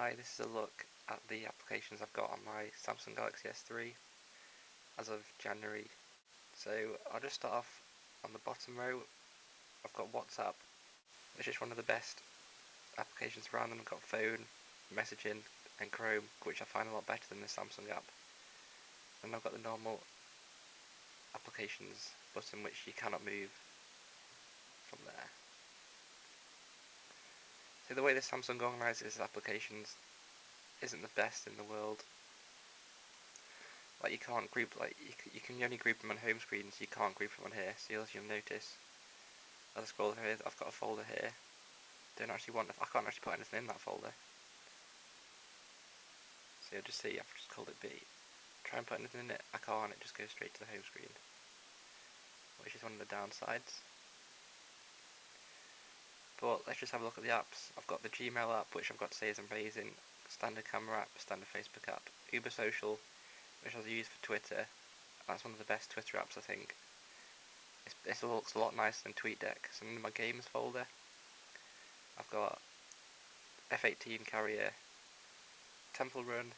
Hi, this is a look at the applications I've got on my Samsung Galaxy S3 as of January. So I'll just start off on the bottom row. I've got WhatsApp, which is one of the best applications around, and I've got phone, messaging and Chrome, which I find a lot better than the Samsung app. And I've got the normal applications button, which you cannot move from there. So the way the Samsung organises its applications isn't the best in the world. Like, you can't group, like, you can only group them on home screen, so you can't group them on here. So you'll notice as I scroll through, I've got a folder here. I can't actually put anything in that folder. So you'll just see I've just called it B. Try and put anything in it, I can't, it just goes straight to the home screen, which is one of the downsides. But let's just have a look at the apps. I've got the Gmail app, which I've got to say is amazing. Standard camera app, standard Facebook app. Uber Social, which I use for Twitter. That's one of the best Twitter apps, I think. It looks a lot nicer than TweetDeck. So in my games folder, I've got F-18 Carrier, Temple Run.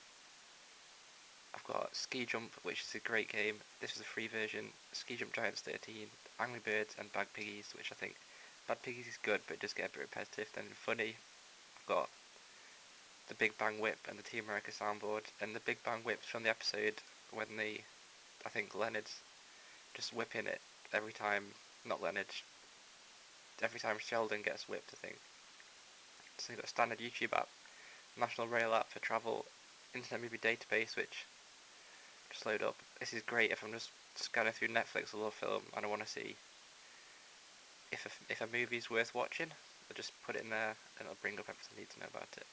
I've got Ski Jump, which is a great game. This is a free version. Ski Jump Giants 13, Angry Birds, and Bad Piggies, which I think Bad Piggies is good, but it does get a bit repetitive. Then funny, I've got the Big Bang Whip and the Team America soundboard, and the Big Bang Whip's from the episode when I think Leonard's just whipping it every time, not Leonard, every time Sheldon gets whipped, I think. So you've got a standard YouTube app, National Rail app for travel, Internet Movie Database, which just load up. This is great if I'm just scanning through Netflix or film and I want to see if a movie's worth watching. I'll just put it in there and it'll bring up everything I need to know about it.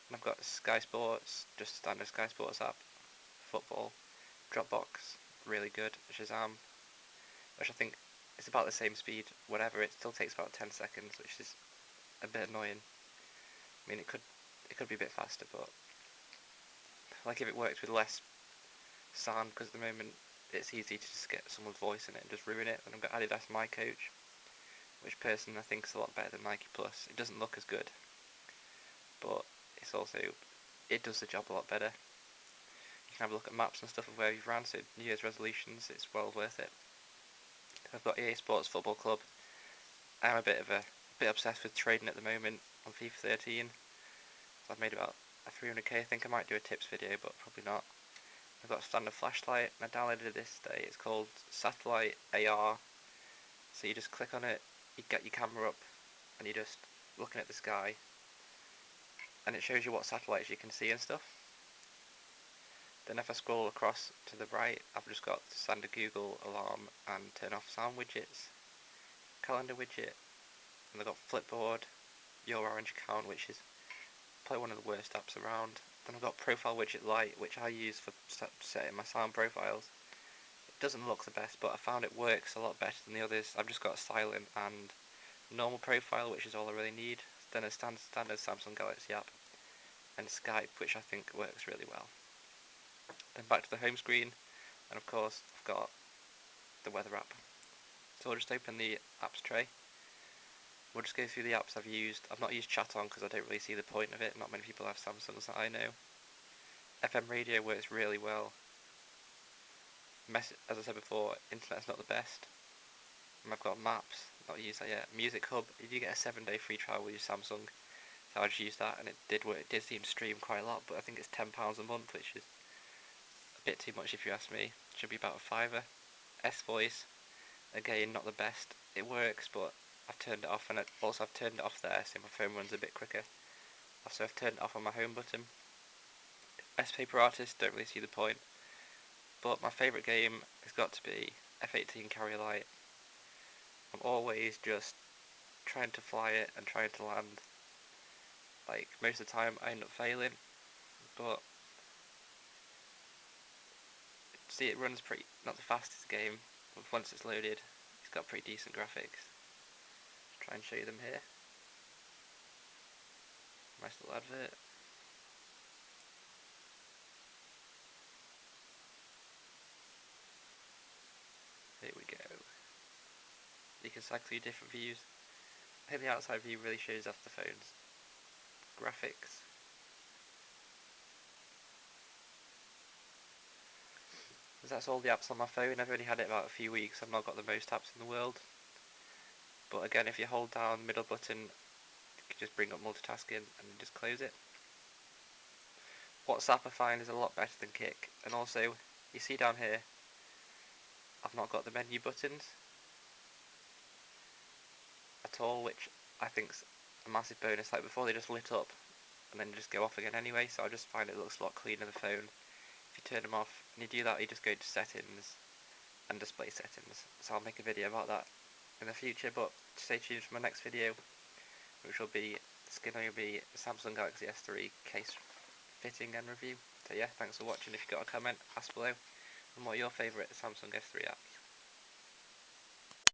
And I've got Sky Sports, just standard Sky Sports app, football, Dropbox, really good, Shazam, which I think is about the same speed, whatever, it still takes about 10 seconds, which is a bit annoying. I mean, it could be a bit faster, but like if it worked with less sound, because at the moment it's easy to just get someone's voice in it and just ruin it. And I've got Adidas My Coach, which personally I think is a lot better than Nike Plus. It doesn't look as good, but it does the job a lot better. You can have a look at maps and stuff of where you've ran, so New Year's resolutions, it's well worth it. I've got EA Sports Football Club. I'm a bit obsessed with trading at the moment on FIFA 13. So I've made about a 300k. I think I might do a tips video, but probably not. I've got a standard flashlight, and I downloaded this today. It's called Satellite AR. So you just click on it, you get your camera up, and you're just looking at the sky, and it shows you what satellites you can see and stuff. Then if I scroll across to the right, I've just got standard Google alarm and turn off sound widgets, calendar widget, and I've got Flipboard, Your Orange account, which is probably one of the worst apps around. Then I've got Profile Widget Lite, which I use for setting my sound profiles. It doesn't look the best, but I found it works a lot better than the others. I've just got silent and normal profile, which is all I really need. Then a standard Samsung Galaxy app, and Skype, which I think works really well. Then back to the home screen, and of course I've got the weather app. So I'll just open the apps tray. We'll just go through the apps I've used. I've not used chat on because I don't really see the point of it. Not many people have Samsungs that I know. FM radio works really well. As I said before, internet's not the best. And I've got maps, not used that yet. Music Hub, you do get a 7-day free trial with your Samsung. So I just used that and it did work. It did seem to stream quite a lot, but I think it's £10 a month, which is a bit too much if you ask me. It should be about a fiver. S-Voice, again, not the best. It works, but I've turned it off, and I've turned it off there so my phone runs a bit quicker. Also, I've turned it off on my home button. S Paper Artist, don't really see the point. But my favourite game has got to be F-18 Carrier Light. I'm always just trying to fly it and trying to land. Like, most of the time I end up failing, but see, it runs not the fastest game, but once it's loaded, it's got pretty decent graphics. Try and show you them here. Nice little advert. Here we go. You can cycle through different views. I think the outside view really shows off the phone's graphics. That's all the apps on my phone. I've only had it about a few weeks. I've not got the most apps in the world. But again, if you hold down middle button, you can just bring up multitasking and just close it. WhatsApp I find is a lot better than Kik. And also, you see down here, I've not got the menu buttons at all, which I think's a massive bonus. Like before, they just lit up and then just go off again anyway. So I just find it looks a lot cleaner on the phone. If you turn them off and you do that, you just go to settings and display settings. So I'll make a video about that in the future, but stay tuned for my next video, which will be going to be Samsung Galaxy S3 case fitting and review. So yeah, thanks for watching. If you've got a comment, ask below. And what are your favourite Samsung S3 apps?